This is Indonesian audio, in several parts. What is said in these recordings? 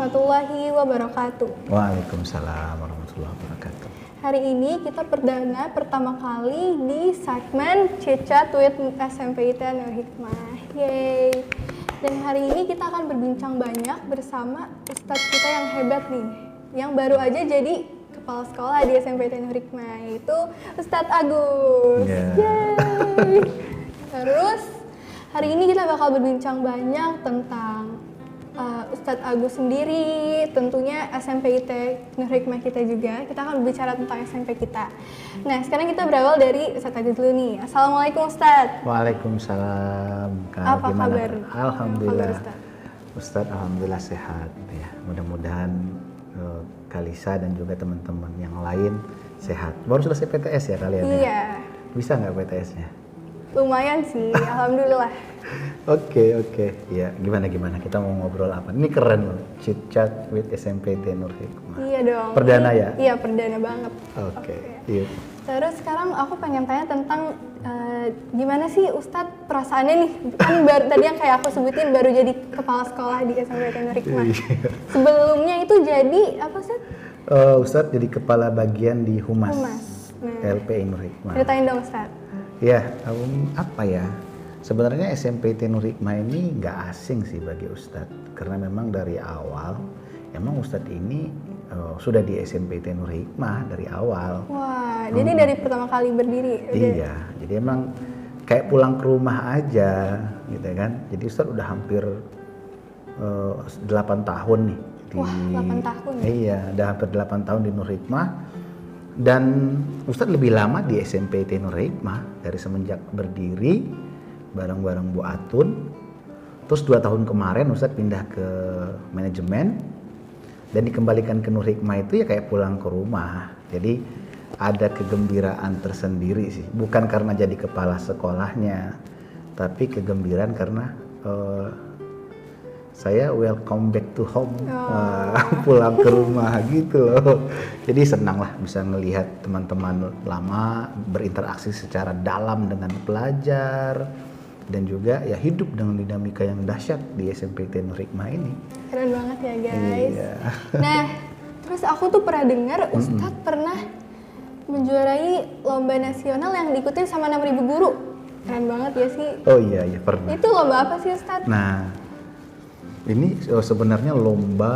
warahmatullahi wabarakatuh. Waalaikumsalam warahmatullahi wabarakatuh. Hari ini kita perdana pertama kali di segmen Chit-Chat with SMPIT Nur Hikmah. Yeay. Dan hari ini kita akan berbincang banyak bersama ustadz kita yang hebat nih, yang baru aja jadi kepala sekolah di SMPIT Nur Hikmah, yaitu Ustadz Agus. Yeay. Terus hari ini kita bakal berbincang banyak tentang Ustadz Agus sendiri, tentunya SMPIT Nur Hikmah kita juga. Kita akan berbicara tentang SMP kita. Nah, sekarang kita berawal dari Ustadz Agus dulu nih. Assalamualaikum Ustadz. Waalaikumsalam. Apa Gimana? kabar? Alhamdulillah. Apa kabar, Ustadz, alhamdulillah sehat ya. Mudah-mudahan Kalisa dan juga teman-teman yang lain sehat. Baru selesai PTS ya kalian? Iya. Ya? Bisa nggak PTS-nya? Lumayan sih, alhamdulillah. Oke. Ya, gimana? Kita mau ngobrol apa? Ini keren loh, Chit-Chat with SMPIT Nur Hikmah. Iya dong. Perdana ya? Iya, perdana banget. Oke. Iya. Terus sekarang aku pengen tanya tentang gimana sih Ustadz perasaannya nih? Kan tadi yang kayak aku sebutin baru jadi kepala sekolah di SMPIT Nur Hikmah. Sebelumnya itu jadi apa Ustadz? Ustadz jadi kepala bagian di Humas. Nah, LPI Nur Hikmah. ceritain dong Ustadz. Ya, apa ya? Sebenarnya SMPIT Nur Hikmah ini nggak asing sih bagi Ustadz, karena memang dari awal, emang Ustadz ini sudah di SMPIT Nur Hikmah dari awal. Wah, jadi dari pertama kali berdiri? Iya, jadi emang kayak pulang ke rumah aja, gitu kan. Jadi Ustadz udah hampir 8 tahun nih. Wah, 8 tahun? Iya, udah hampir 8 tahun di Nur Hikmah. Dan Ustadz lebih lama di SMPIT Nur Hikmah dari semenjak berdiri bareng-bareng Bu Atun. Terus 2 tahun kemarin Ustadz pindah ke manajemen dan dikembalikan ke Nur Hikmah itu ya kayak pulang ke rumah. Jadi ada kegembiraan tersendiri sih. Bukan karena jadi kepala sekolahnya, tapi kegembiraan karena saya welcome back to home, pulang ke rumah gitu loh. Jadi senang lah bisa ngelihat teman-teman lama berinteraksi secara dalam dengan pelajar dan juga ya hidup dengan dinamika yang dahsyat di SMPIT Nur Hikmah ini. Keren banget ya guys. Iya. Nah, terus aku tuh pernah dengar Ustadz pernah menjuarai lomba nasional yang diikutin sama 6.000 guru. Keren banget ya sih. Oh iya pernah. Itu lomba apa sih Ustadz? Nah, ini sebenarnya lomba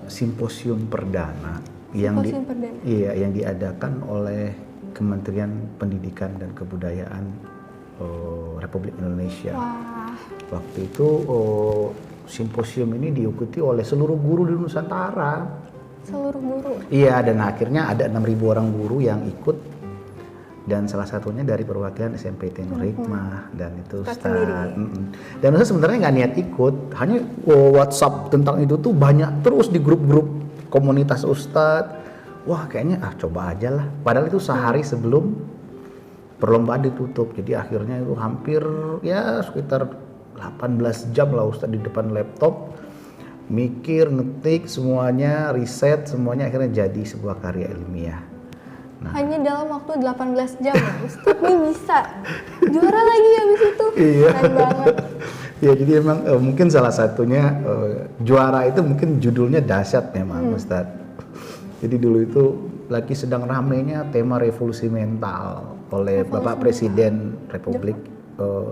simposium perdana yang yang diadakan oleh Kementerian Pendidikan dan Kebudayaan Republik Indonesia. Wah. Waktu itu simposium ini diikuti oleh seluruh guru di Nusantara. Seluruh guru? Iya, dan akhirnya ada 6.000 orang guru yang ikut. Dan salah satunya dari perwakilan SMPIT Nur Hikmah dan itu Ustadz. Dan Ustadz sebenarnya nggak niat ikut, hanya WhatsApp tentang itu tuh banyak terus di grup-grup komunitas Ustadz. Wah kayaknya coba aja lah. Padahal itu sehari sebelum perlombaan ditutup. Jadi akhirnya itu hampir ya sekitar 18 jam lah Ustadz di depan laptop. Mikir, ngetik semuanya, riset semuanya akhirnya jadi sebuah karya ilmiah. Nah. Hanya dalam waktu 18 jam ya, Ustadz nih bisa juara lagi habis itu. Iya. Keren banget. Ya jadi emang mungkin salah satunya juara itu mungkin judulnya dahsyat memang Ustadz. Jadi dulu itu lagi sedang ramenya tema revolusi mental oleh Bapak Presiden Republik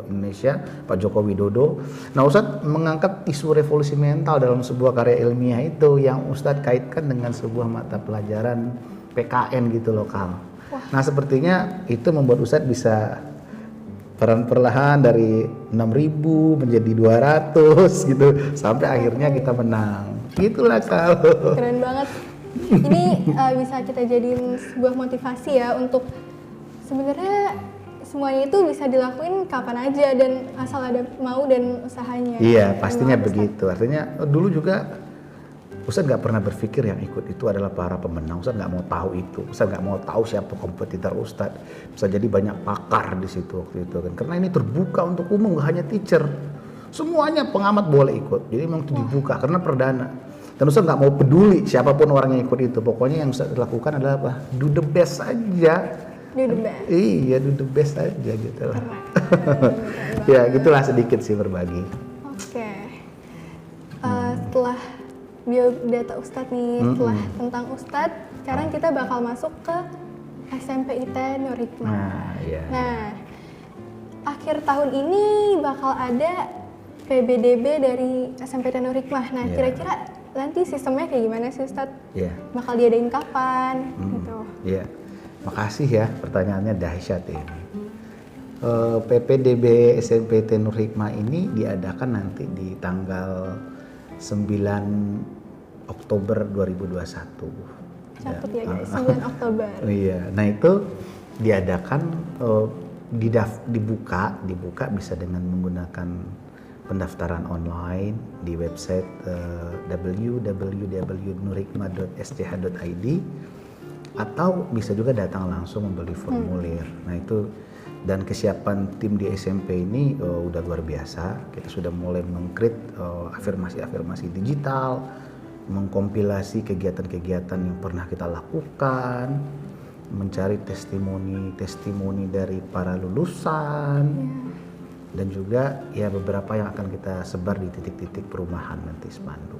Indonesia Pak Joko Widodo. Nah Ustadz mengangkat isu revolusi mental dalam sebuah karya ilmiah itu yang Ustadz kaitkan dengan sebuah mata pelajaran PKN gitu lokal. Nah sepertinya itu membuat Ustadz bisa perlahan dari 6.000 menjadi 200 gitu sampai akhirnya kita menang. Gitulah Kal. Keren banget. Ini bisa kita jadiin sebuah motivasi ya untuk sebenarnya semuanya itu bisa dilakuin kapan aja dan asal ada mau dan usahanya. Iya pastinya begitu. Artinya dulu juga Ustadz nggak pernah berpikir yang ikut itu adalah para pemenang. Ustadz nggak mau tahu itu. Ustadz nggak mau tahu siapa kompetitor Ustadz. Bisa jadi banyak pakar di situ waktu itu kan. Karena ini terbuka untuk umum, nggak hanya teacher. Semuanya pengamat boleh ikut. Jadi memang itu dibuka karena perdana. Dan Ustadz nggak mau peduli siapapun orang yang ikut itu. Pokoknya yang Ustadz lakukan adalah apa? Do the best aja. Do the best. Iya, do the best aja gitu lah. Ya, gitulah sedikit sih berbagi. Oke. Setelah biodata Ustadz nih. Setelah tentang Ustadz, sekarang kita bakal masuk ke SMPIT Nur Hikmah. Nah, iya. Nah, akhir tahun ini bakal ada PBDB dari SMPIT Nur Hikmah. Nah, Iya. kira-kira nanti sistemnya kayak gimana sih Ustadz? Iya. Bakal diadain kapan? Gitu. Iya. Makasih ya, pertanyaannya dahsyat ini. PPDB SMPT Nur Hikmah ini diadakan nanti di tanggal 9 Oktober 2021. Catat ya guys, 9 Oktober. Iya, nah itu diadakan dibuka bisa dengan menggunakan pendaftaran online di website www.nurhikmah.sch.id atau bisa juga datang langsung membeli formulir. Nah itu, dan kesiapan tim di SMP ini udah luar biasa. Kita sudah mulai meng-create afirmasi-afirmasi digital, mengkompilasi kegiatan-kegiatan yang pernah kita lakukan, mencari testimoni dari para lulusan, dan juga ya beberapa yang akan kita sebar di titik-titik perumahan nanti spanduk.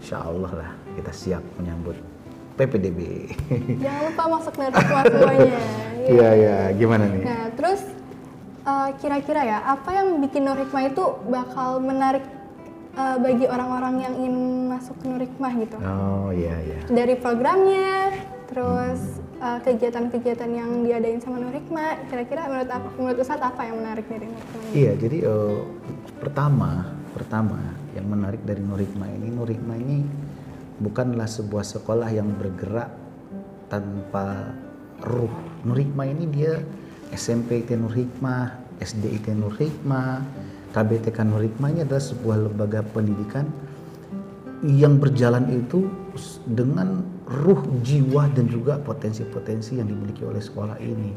Insya Allah lah kita siap menyambut PPDB. Jangan lupa masuk Nur Hikmah semuanya. Iya, gimana nih? Nah, terus kira-kira ya, apa yang bikin Nur Hikmah itu bakal menarik bagi orang-orang yang ingin masuk ke Nur Hikmah gitu? Oh iya. Dari programnya, terus kegiatan-kegiatan yang diadain sama Nur Hikmah, kira-kira menurut Ustadz apa yang menarik dari Nur Hikmah ini? Iya, jadi pertama yang menarik dari Nur Hikmah ini bukanlah sebuah sekolah yang bergerak tanpa ruh. Nur Hikmah ini dia SMPIT Nur Hikmah, SDIT Nur Hikmah, KBTK Nur Hikmah ini adalah sebuah lembaga pendidikan yang berjalan itu dengan ruh, jiwa, dan juga potensi-potensi yang dimiliki oleh sekolah ini.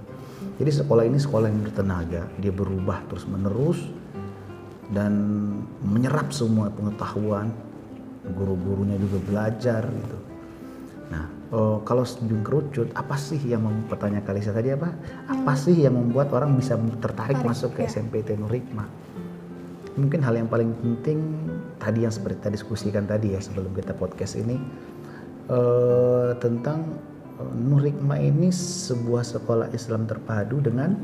Jadi sekolah ini sekolah yang bertenaga, dia berubah terus-menerus dan menyerap semua pengetahuan. Guru-gurunya juga belajar gitu. Nah, kalau sebelum kerucut, apa sih yang pertanyaan Kalisa tadi apa? Apa sih yang membuat orang bisa tertarik masuk ke SMPT Nur Hikmah? Mungkin hal yang paling penting tadi yang seperti kita diskusikan tadi ya sebelum kita podcast ini tentang Nur Hikmah ini sebuah sekolah Islam terpadu dengan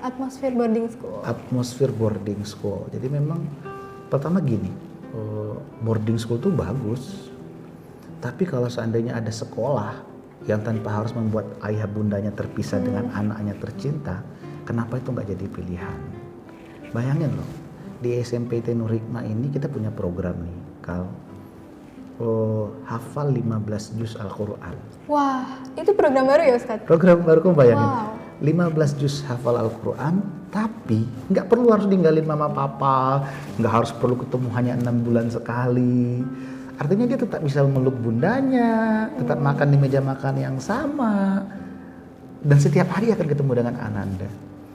Atmosfer boarding school. Atmosfer boarding school. Jadi memang pertama gini. Boarding school itu bagus, tapi kalau seandainya ada sekolah yang tanpa harus membuat ayah bundanya terpisah dengan anaknya tercinta, kenapa itu nggak jadi pilihan? Bayangin loh, di SMPT Nur Hikmah ini kita punya program nih, hafal 15 juz Al-Quran. Wah, itu program baru ya Ustadz? Program baru, kamu bayangin. Wow. 15 juz hafal Al-Quran, tapi nggak perlu harus ninggalin mama papa, nggak harus perlu ketemu hanya 6 bulan sekali. Artinya dia tetap bisa memeluk bundanya, tetap makan di meja makan yang sama, dan setiap hari akan ketemu dengan ananda.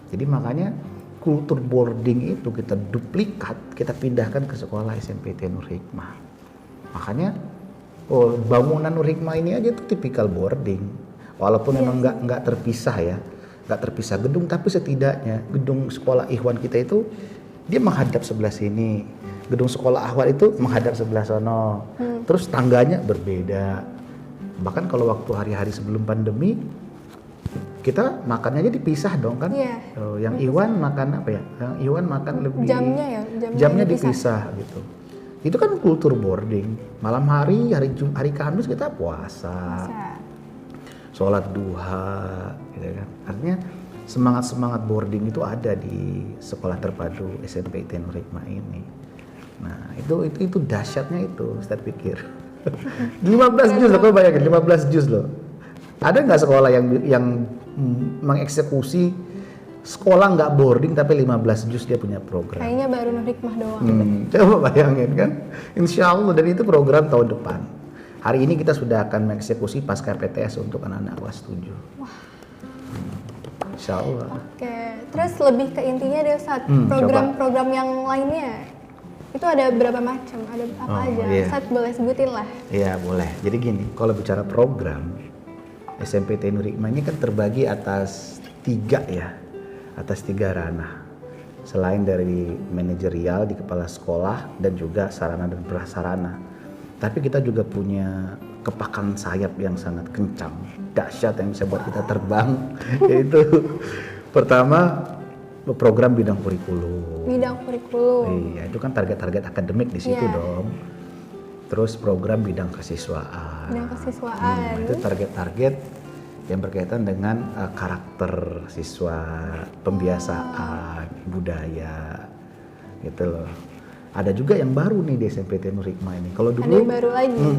Jadi makanya kultur boarding itu kita duplikat, kita pindahkan ke sekolah SMPT Nur Hikmah. Makanya bangunan Nur Hikmah ini aja tuh tipikal boarding, walaupun memang nggak terpisah ya. Nggak terpisah gedung, tapi setidaknya gedung sekolah Ikhwan kita itu dia menghadap sebelah sini, gedung sekolah Ahwal itu menghadap sebelah sono, terus tangganya berbeda. Bahkan kalau waktu hari-hari sebelum pandemi kita makannya aja dipisah dong kan. Yang Ikhwan makan apa ya, yang Ikhwan makan lebih jamnya dipisah gitu. Itu kan kultur boarding. Malam hari Kamis kita puasa. Sholat duha, gitu kan. Artinya semangat boarding itu ada di sekolah terpadu SMPIT Nur Hikmah ini. Nah itu dahsyatnya itu, Ustadz pikir. 15 juz loh, kau bayangin 15 juz loh. Ada nggak sekolah yang mengeksekusi sekolah nggak boarding tapi 15 juz dia punya program? Kayaknya baru Nur Hikmah doang. Coba bayangin kan, Insya Allah, dan itu program tahun depan. Hari ini kita sudah akan mengeksekusi pasca PTS untuk anak-anak kelas 7. Wah. Insya Allah. Oke, terus lebih ke intinya deh Ustadz, program-program yang lainnya itu ada berapa macam? Ada apa aja? Iya. Ustadz boleh sebutin lah. Iya boleh. Jadi gini, kalau bicara program SMPT Nur Hikmah ini kan terbagi atas 3 ranah. Selain dari manajerial di kepala sekolah dan juga sarana dan prasarana. Tapi kita juga punya kepakan sayap yang sangat kencang, dahsyat yang bisa buat kita terbang. Yaitu pertama program bidang kurikulum. Bidang kurikulum. Iya, itu kan target-target akademik di situ Iya. dong. Terus program bidang kesiswaan. Bidang kesiswaan. Itu target-target yang berkaitan dengan karakter siswa, pembiasaan, budaya, gitu loh. Ada juga yang baru nih di SMPT Nur Hikmah ini. Kalau dulu, Ada yang baru lagi.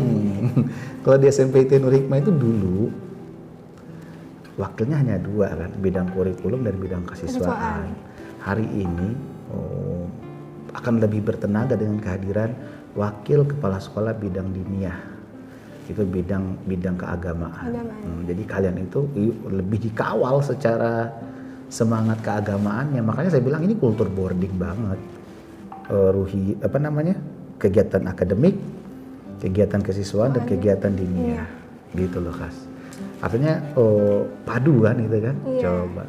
kalau di SMPT Nur Hikmah itu dulu wakilnya hanya 2 kan, bidang kurikulum dan bidang kesiswaan. Hari ini akan lebih bertenaga dengan kehadiran wakil kepala sekolah bidang diniyah. Itu bidang keagamaan. Jadi kalian itu lebih dikawal secara semangat keagamaannya. Makanya saya bilang ini kultur boarding banget. Kegiatan akademik, kegiatan kesiswaan dan kegiatan diniyah. Gitu loh, Kas. Artinya padu kan gitu kan. Iya. Coba.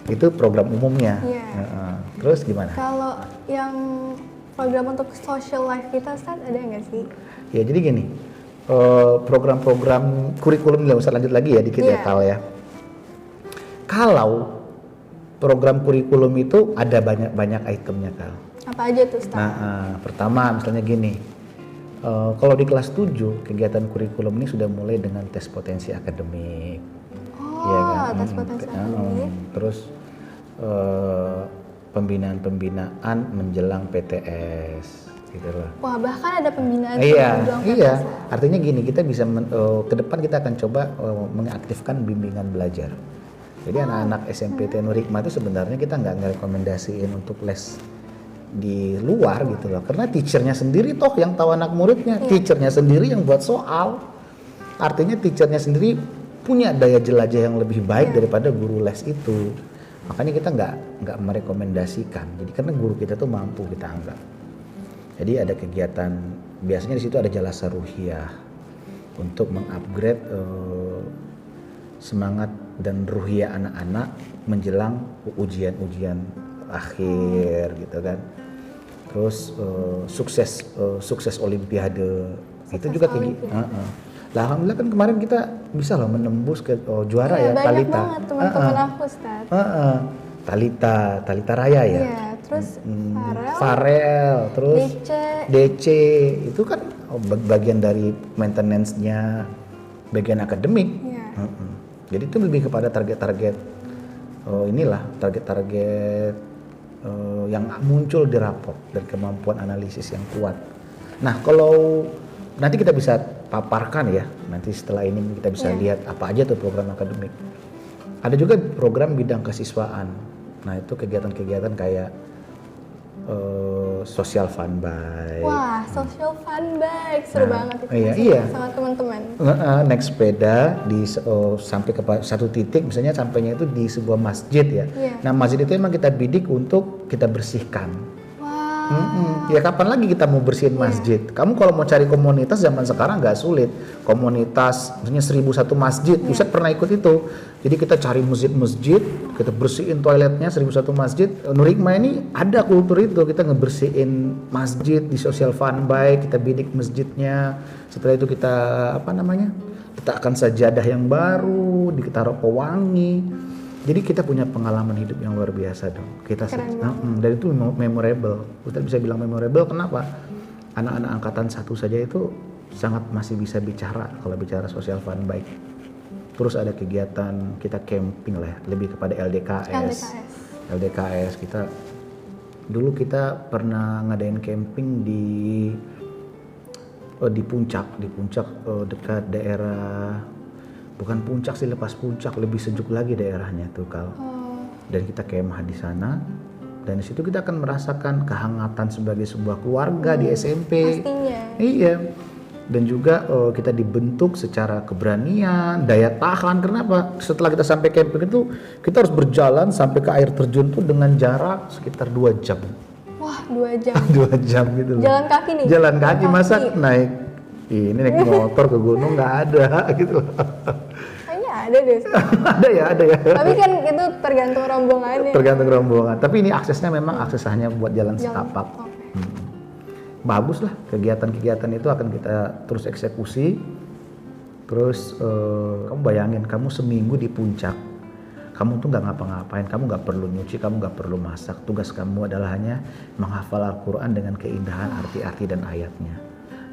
Itu program umumnya. Iya. Terus gimana? Kalau yang program untuk social life kita, Ustaz, ada nggak sih? Ya jadi gini, program-program kurikulum nggak usah lanjut lagi ya dikit ya Kal ya. Kalau program kurikulum itu ada banyak itemnya Kal. Apa aja tuh, Ustaz? Nah, pertama misalnya gini, kalau di kelas 7 kegiatan kurikulum ini sudah mulai dengan tes potensi akademik. Tes potensi akademik. Terus pembinaan menjelang PTS gitu loh. Wah, bahkan ada pembinaan Iya. PTS. Artinya gini, kita bisa ke depan kita akan coba mengaktifkan bimbingan belajar. Jadi anak-anak SMPT Nur Hikmah itu sebenarnya kita nggak ngerekomendasiin untuk les di luar gitu loh, karena teachernya sendiri toh yang tahu anak muridnya, teachernya sendiri yang buat soal. Artinya teachernya sendiri punya daya jelajah yang lebih baik daripada guru les itu. Makanya kita nggak merekomendasikan. Jadi karena guru kita tuh mampu kita anggap. Jadi ada kegiatan, biasanya di situ ada jalasa ruhiyah untuk mengupgrade semangat dan ruhiyah anak-anak menjelang ujian-ujian akhir gitu kan. Terus sukses olimpiade itu juga tinggi. Lah alhamdulillah kan kemarin kita bisa loh menembus ke juara ya banyak Talita. banget teman-teman aku, Ustaz. Talita Raya ya. Iya, terus Farel, terus DC itu kan bagian dari maintenance-nya, bagian akademik. Iya. Jadi itu lebih kepada target-target target-target yang muncul di raport dan kemampuan analisis yang kuat. Nah kalau nanti kita bisa paparkan ya, nanti setelah ini kita bisa lihat apa aja tuh program akademik. Ada juga program bidang kesiswaan. Nah itu kegiatan-kegiatan kayak social fun bike. Wah, social fun bike seru banget itu. Iya. Sama teman-teman. Naik sepeda sampai ke satu titik, misalnya sampainya itu di sebuah masjid ya. Nah masjid itu emang kita bidik untuk kita bersihkan. Ya kapan lagi kita mau bersihin masjid? Kamu kalau mau cari komunitas zaman sekarang nggak sulit. Komunitas, misalnya 1001 masjid, Ustaz pernah ikut itu. Jadi kita cari masjid-masjid, kita bersihin toiletnya 1001 masjid. Nur Hikmah ini ada kultur itu, kita ngebersihin masjid di social fun bike, kita bidik masjidnya. Setelah itu kita letakkan sajadah yang baru, ditaruh pewangi. Jadi kita punya pengalaman hidup yang luar biasa dong. Dan itu memorable. Kita bisa bilang memorable kenapa? Anak-anak angkatan 1 saja itu sangat masih bisa bicara kalau bicara social fun bike. Terus ada kegiatan kita camping lah, lebih kepada LDKS. Dulu kita pernah ngadain camping di puncak dekat daerah. Bukan puncak sih, lepas puncak lebih sejuk lagi daerahnya tuh Kal. Dan kita kemah di sana dan di situ kita akan merasakan kehangatan sebagai sebuah keluarga di SMP. Pastinya. Iya. Dan juga kita dibentuk secara keberanian, daya tahan. Kenapa? Setelah kita sampai camping itu kita harus berjalan sampai ke air terjun tuh dengan jarak sekitar 2 jam. Wah, 2 jam. 2 jam gitu loh. Jalan kaki nih. Jalan kaki masa naik motor ke gunung nggak ada gitu loh. Kayaknya ada deh. ada ya. Tapi kan itu tergantung rombongannya. Tergantung rombongan. Tapi ini aksesnya memang akses hanya buat jalan setapak. bagus lah, kegiatan-kegiatan itu akan kita terus eksekusi. Terus kamu bayangin, kamu seminggu di puncak, kamu tuh nggak ngapa-ngapain, kamu nggak perlu nyuci, kamu nggak perlu masak. Tugas kamu adalah hanya menghafal Al-Quran dengan keindahan arti-arti dan ayatnya.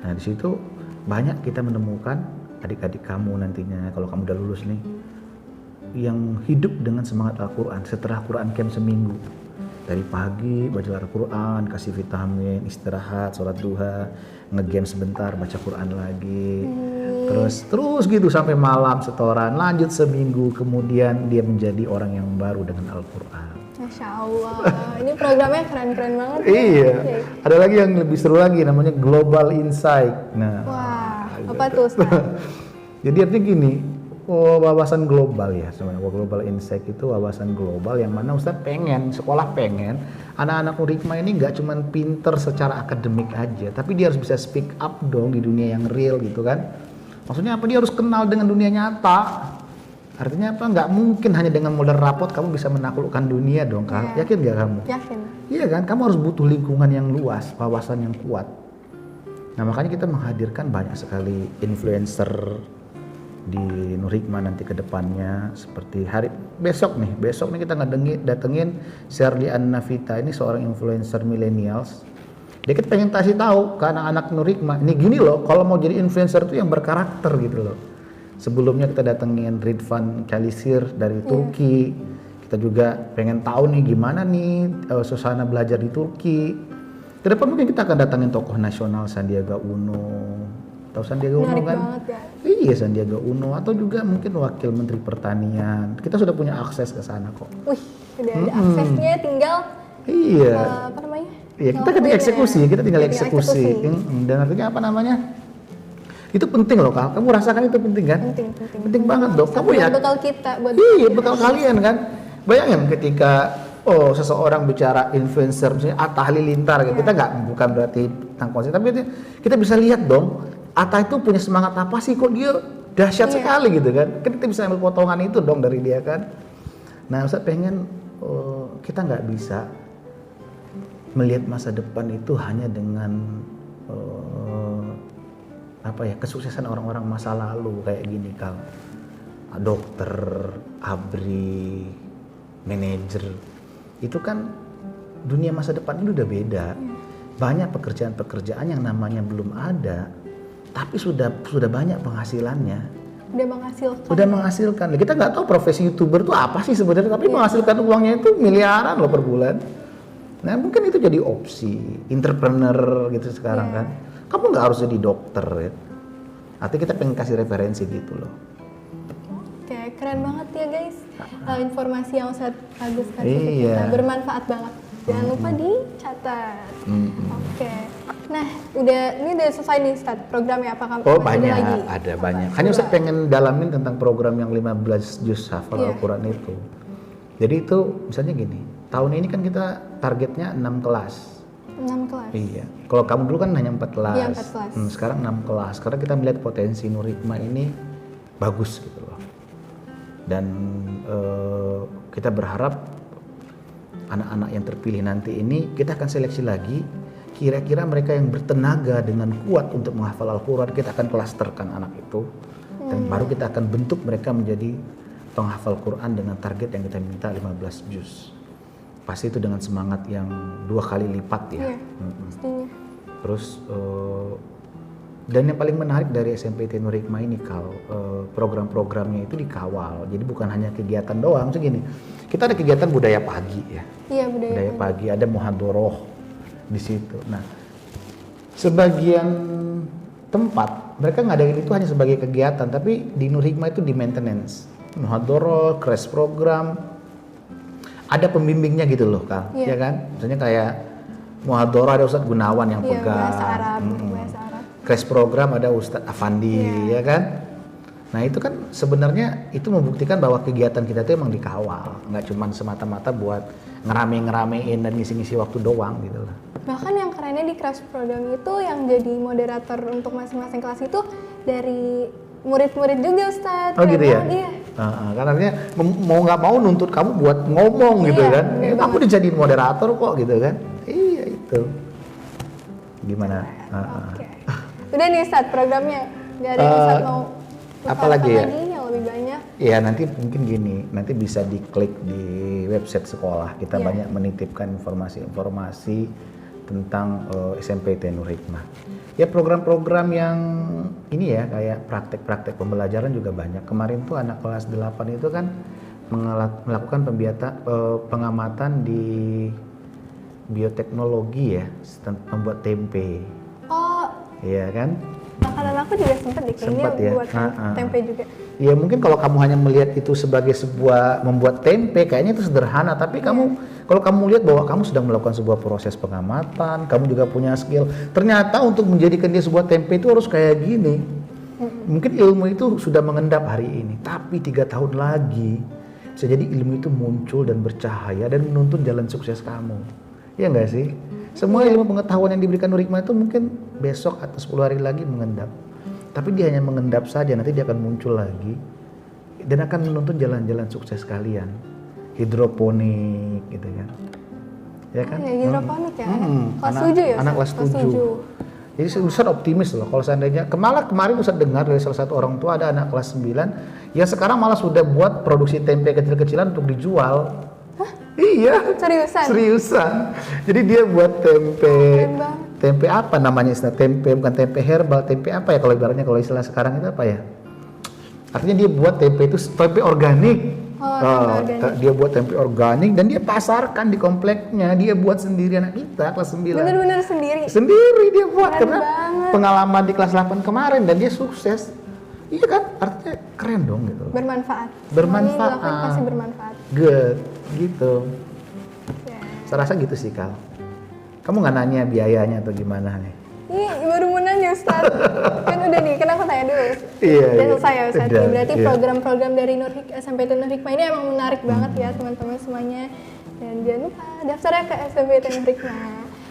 Nah di situ banyak kita menemukan adik-adik kamu nantinya kalau kamu udah lulus nih, yang hidup dengan semangat Al-Quran setelah Quran Camp seminggu. Dari pagi baca Al-Quran, kasih vitamin, istirahat, sholat duha, nge-game sebentar, baca Quran lagi. Terus gitu sampai malam setoran, lanjut seminggu, kemudian dia menjadi orang yang baru dengan Al-Quran. Masya Allah, ini programnya keren-keren banget. Iya, Ya. ada lagi yang lebih seru lagi, namanya Global Insight. Nah, Wah, gitu. apa tuh Ustaz? Jadi artinya gini, wawasan global ya sebenarnya. Global Insight itu wawasan global yang mana Ustadz sekolah pengen anak-anak Nurhikmah ini nggak cuma pinter secara akademik aja, tapi dia harus bisa speak up dong di dunia yang real gitu kan. Maksudnya apa? Dia harus kenal dengan dunia nyata. Artinya apa? Nggak mungkin hanya dengan modal rapot kamu bisa menaklukkan dunia dong, Kak. Ya. Yakin nggak kamu? Yakin. Iya kan? Kamu harus butuh lingkungan yang luas, wawasan yang kuat. Nah makanya kita menghadirkan banyak sekali influencer di Nurhikmah nanti ke depannya, seperti besok nih kita datengin Sherly An-Nafita, ini seorang influencer millennials. Dia kita pengen kasih tahu ke anak-anak Nurhikmah, ini gini loh, kalau mau jadi influencer itu yang berkarakter gitu loh. Sebelumnya kita datengin Ridvan Kalisir dari Turki. Kita juga pengen tahu nih gimana nih suasana belajar di Turki. Kedepan mungkin kita akan datangin tokoh nasional, Sandiaga Uno. Tahu Sandiaga Uno kan? Banget, ya. Iya, Sandiaga Uno, atau juga mungkin wakil Menteri Pertanian. Kita sudah punya akses ke sana kok. Wih, udah ada aksesnya, tinggal Iya. apa namanya? Iya, kita kan eksekusi, kita tinggal eksekusi. Dan artinya apa namanya? Itu penting loh, Kak. Kamu rasakan itu penting kan? Penting banget dong. Kamu ya? Bekal kita buat Iya, bekal kalian kan. Bayangin ketika seseorang bicara influencer misalnya Atta Halilintar gitu. Kita bukan berarti tentang konsep, tapi kita bisa lihat dong Atta itu punya semangat apa sih, kok dia dahsyat sekali gitu kan. Kan kita bisa ambil potongan itu dong dari dia kan. Nah Ustaz pengen kita nggak bisa melihat masa depan itu hanya dengan kesuksesan orang-orang masa lalu kayak gini, Kal. Dokter, abri, manajer. Itu kan dunia masa depan ini udah beda. Banyak pekerjaan-pekerjaan yang namanya belum ada, tapi sudah banyak penghasilannya. Udah menghasilkan. Kita nggak tahu profesi YouTuber itu apa sih sebenarnya, tapi menghasilkan uangnya itu miliaran loh per bulan. Nah mungkin itu jadi opsi entrepreneur gitu sekarang kan. Kamu nggak harus jadi dokter ya. Artinya kita pengen kasih referensi gitu loh. Oke, keren banget ya guys. Informasi yang Ustaz Agus kasih ke kita bermanfaat banget. Jangan lupa dicatat. Oke. Nah, ini udah selesai nih Ustaz. Programnya apakah banyak, ada lagi? Ada banyak. Hanya Ustaz pengen dalamin tentang program yang 15 juz hafal Al-Quran itu. Jadi itu misalnya gini, tahun ini kan kita targetnya 6 kelas. 6 kelas? Iya. Kalau kamu dulu kan hanya 4 kelas. Iya, 4 kelas. Sekarang 6 kelas. Karena kita melihat potensi Nurhikmah ini bagus gitu loh. Dan kita berharap anak-anak yang terpilih nanti ini kita akan seleksi lagi. Kira-kira mereka yang bertenaga dengan kuat untuk menghafal Al-Quran, kita akan klasterkan anak itu. Dan baru kita akan bentuk mereka menjadi penghafal Quran dengan target yang kita minta 15 juz. Pasti itu dengan semangat yang 2 kali lipat ya. Iya, pastinya. Terus dan yang paling menarik dari SMPT Nurhikmah ini, program-programnya itu dikawal. Jadi bukan hanya kegiatan doang. Maksudnya gini, kita ada kegiatan budaya pagi ya. Iya, budaya pagi, ada muhadharah di situ. Nah, sebagian tempat mereka ngadain itu hanya sebagai kegiatan, tapi di Nurhikmah itu di maintenance. Muhadharah, crash program, ada pembimbingnya gitu loh, Kak. Ya kan? Misalnya kayak muhadharah ada Ustadz Gunawan yang pegang. Bahasa Arab. Crash program ada Ustadz Afandi, ya kan? Nah itu kan sebenarnya itu membuktikan bahwa kegiatan kita itu emang dikawal, nggak cuma semata-mata buat ngerame-ngeramein dan ngisi-ngisi waktu doang gitu lah. Bahkan yang kerennya di crash program itu yang jadi moderator untuk masing-masing kelas itu dari murid-murid juga, Ustadz. Oh gitu ya? Iya. Karena artinya mau nggak mau nuntut kamu buat ngomong gitu kan. Aku dijadiin moderator kok gitu kan. Iya itu. gimana? Oke. Udah nih Ustadz programnya. Gak ada yang Ustadz mau apalagi ya? lagi yang lebih banyak. Ya nanti mungkin gini, nanti bisa diklik di website sekolah. Kita banyak menitipkan informasi-informasi tentang SMPT Nur Hikmah. Ya program-program yang ini ya kayak praktek-praktek pembelajaran juga banyak. Kemarin tuh anak kelas 8 itu kan melakukan pengamatan di bioteknologi ya, membuat tempe. Oh, Iya kan? makanan aku juga sempat deh kayaknya Ya. buat tempe juga. Ya mungkin kalau kamu hanya melihat itu sebagai sebuah membuat tempe, kayaknya itu sederhana. Tapi kalau kamu lihat bahwa kamu sedang melakukan sebuah proses pengamatan, kamu juga punya skill. Ternyata untuk menjadikan dia sebuah tempe itu harus kayak gini. Mungkin ilmu itu sudah mengendap hari ini, tapi 3 tahun lagi bisa jadi ilmu itu muncul dan bercahaya dan menuntun jalan sukses kamu. Iya nggak sih? Semua ilmu pengetahuan yang diberikan Nur Hikmah itu mungkin besok atau 10 hari lagi mengendap. Tapi dia hanya mengendap saja, nanti dia akan muncul lagi dan akan menuntun jalan-jalan sukses kalian. Hidroponik gitu kan. Ya kan? Ya, hidroponik ya. Kelas Anak 7 ya? Anak kelas 7. Jadi Ustaz optimis loh kalau seandainya kemarin Ustaz dengar dari salah satu orang tua ada anak kelas 9 yang sekarang malah sudah buat produksi tempe kecil-kecilan untuk dijual. Hah? Iya. Seriusan. Jadi dia buat tempe apa namanya istilah tempe, bukan tempe herbal, tempe apa ya kalau ibaratnya kalau istilah sekarang itu apa ya? Artinya dia buat tempe itu tempe organik. Dia buat tempe organik dan dia pasarkan di kompleknya. Dia buat sendiri anak kita kelas 9. Bener-bener sendiri? Sendiri dia buat. Keren karena banget. Pengalaman di kelas 8 kemarin dan dia sukses. Iya kan? Artinya keren dong gitu. Bermanfaat. Bermanfaat. Semuanya dilakuin pasti bermanfaat. Good, gitu. Ya. Saya rasa gitu sih Kal. Kamu nggak nanya biayanya atau gimana nih? Ini baru mau nanya Ustaz. Kan udah nih, kan aku tanya dulu. Iya, Dan iya. selesai ya Ustaz. Udah, Berarti iya. program-program dari SMPT Nur Hikmah ini emang menarik banget ya teman-teman semuanya. Dan jangan lupa daftarnya ke SMPT Nur Hikmah.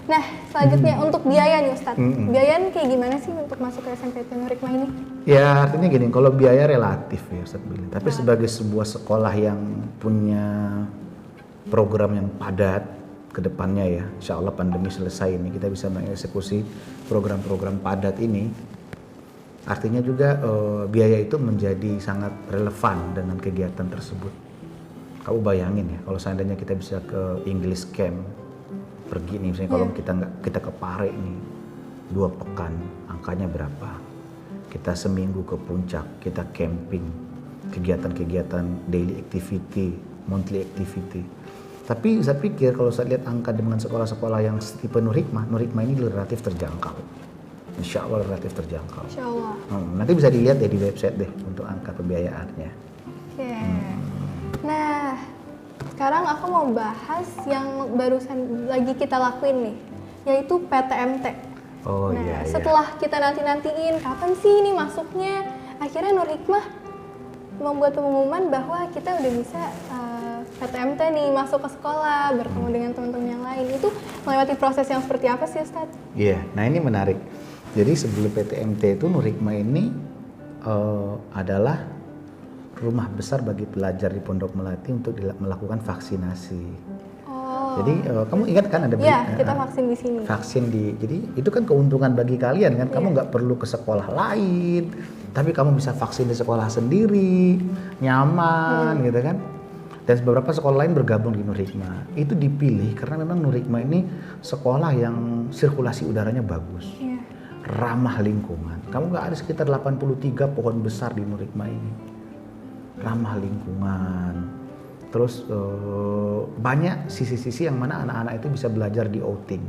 Nah, selanjutnya untuk biaya nih Ustaz. Biayanya kayak gimana sih untuk masuk ke SMPT Nur Hikmah ini? Ya artinya gini, kalau biaya relatif ya Ustaz Billy. Tapi sebagai sebuah sekolah yang punya program yang padat ke depannya ya, insya Allah pandemi selesai ini kita bisa mengeksekusi program-program padat ini. Artinya juga biaya itu menjadi sangat relevan dengan kegiatan tersebut. Kamu bayangin ya, kalau seandainya kita bisa ke English Camp, pergi nih misalnya kalau kita ke Pare nih 2 pekan, angkanya berapa? Kita seminggu ke puncak, kita camping, kegiatan-kegiatan daily activity, monthly activity. Tapi saya pikir kalau saya lihat angka dengan sekolah-sekolah yang tipe Nur Hikmah ini relatif terjangkau. Insya Allah relatif terjangkau. Insya Allah. Nanti bisa dilihat deh di website deh untuk angka pembiayaannya. Oke. Nah, sekarang aku mau bahas yang barusan lagi kita lakuin nih, yaitu PTMT. Oh nah, iya. setelah kita nanti-nantiin kapan sih ini masuknya, akhirnya Nur Hikmah membuat pengumuman bahwa kita udah bisa PTMT nih masuk ke sekolah bertemu dengan teman-teman yang lain. Itu melewati proses yang seperti apa sih Ustadz? Iya, nah ini menarik. Jadi sebelum PTMT itu Nur Hikmah ini adalah rumah besar bagi pelajar di Pondok Melati untuk melakukan vaksinasi. Oh. Jadi kamu ingat kan ada Iya, kita vaksin di sini. Jadi itu kan keuntungan bagi kalian kan, kamu nggak perlu ke sekolah lain, tapi kamu bisa vaksin di sekolah sendiri, nyaman gitu kan. Dan beberapa sekolah lain bergabung di Nur Hikmah. Itu dipilih karena memang Nur Hikmah ini sekolah yang sirkulasi udaranya bagus, ramah lingkungan. Kamu nggak ada sekitar 83 pohon besar di Nur Hikmah ini, ramah lingkungan. Terus banyak sisi-sisi yang mana anak-anak itu bisa belajar di outing.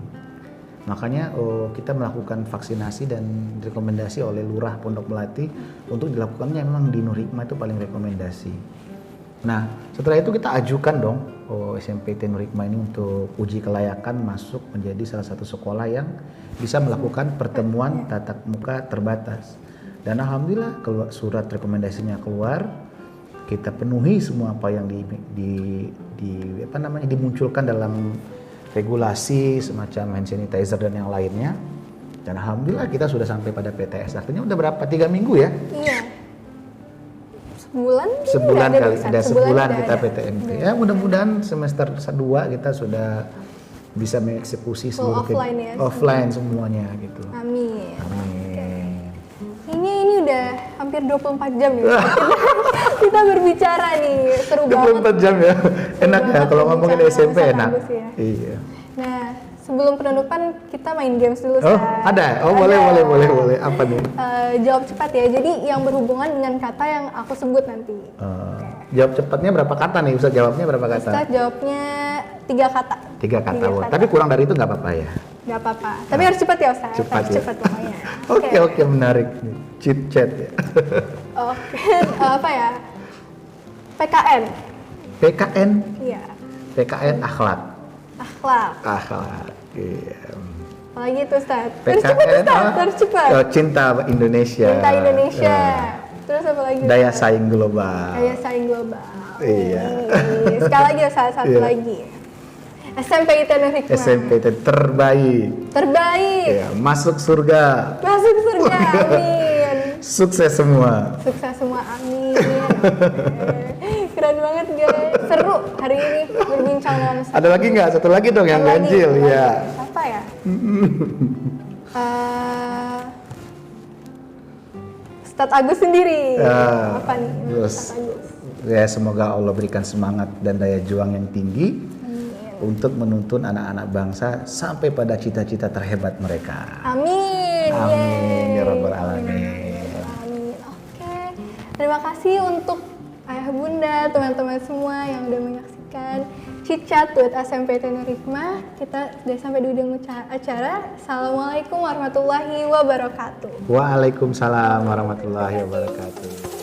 Makanya kita melakukan vaksinasi dan rekomendasi oleh Lurah Pondok Melati untuk dilakukannya memang di Nur Hikmah itu paling rekomendasi. Nah setelah itu kita ajukan dong SMPT Nur Hikmah ini untuk uji kelayakan masuk menjadi salah satu sekolah yang bisa melakukan pertemuan tatap muka terbatas. Dan alhamdulillah kalau surat rekomendasinya keluar, kita penuhi semua apa yang dimunculkan dalam regulasi semacam hand sanitizer dan yang lainnya. Dan alhamdulillah kita sudah sampai pada PTS. Artinya udah berapa? 3 minggu ya? Iya. Sebulan kali, ada sebulan kita PTMT. Ya mudah-mudahan semester 2 kita sudah bisa mengeksekusi Full seluruh offline ya, offline semuanya gitu. Amin. Amin. Ini udah hampir 24 jam ya. Kita berbicara nih, seru banget. 24 jam ya. Enak ya kalau ngomongin berbicara SMP sama enak. Agus ya. Iya. Nah, sebelum penutupan kita main games dulu, Oh, Sat. ada. Oh, boleh. Apa nih? Jawab cepat ya. Jadi yang berhubungan dengan kata yang aku sebut nanti. Jawab cepatnya berapa kata nih? Ustaz jawabnya berapa kata? Ustaz jawabnya 3 kata. 3 kata. Tiga Boleh. kata. Tapi kurang dari itu nggak apa-apa ya. Gak apa-apa. Tapi harus cepat ya, Ustaz. Cepat Harus ya. cepat pokoknya. Oke, menarik. Chit chat ya. Oke, apa ya? PKN. PKN, Iya. PKN akhlak. Akhlak. Akhlak. Iya. Apalagi itu, Ustaz? Harus cepat, PKN Ustaz. Harus cepat. Cinta Indonesia. Cinta Indonesia. Eh, Terus apa lagi? Daya Ustaz? saing global. Daya saing global. Iya. Sekali lagi Ustaz, satu Iya. lagi. SMP Nur Hikmah. SMP terbaik. Terbaik. Ya, masuk surga. Masuk surga. Amin. Sukses semua. Sukses semua, amin. Keren banget guys. Seru hari ini berbincang dengan Ustaz. Ada lagi nggak? Satu lagi dong yang Ada lagi, ganjil ada ya. lagi. Apa ya? Ustadz Agus sendiri. Ya, Apa nih? terus. Ustadz Agus. Ya, semoga Allah berikan semangat dan daya juang yang tinggi untuk menuntun anak-anak bangsa sampai pada cita-cita terhebat mereka. Amin. Amin Yeay. ya rabbal alamin. Amin. Oke. Terima kasih untuk ayah bunda, teman-teman semua yang udah menyaksikan Chit-chat with SMP Nur Hikmah. Kita sudah sampai di ujung acara. Assalamualaikum warahmatullahi wabarakatuh. Waalaikumsalam warahmatullahi wabarakatuh.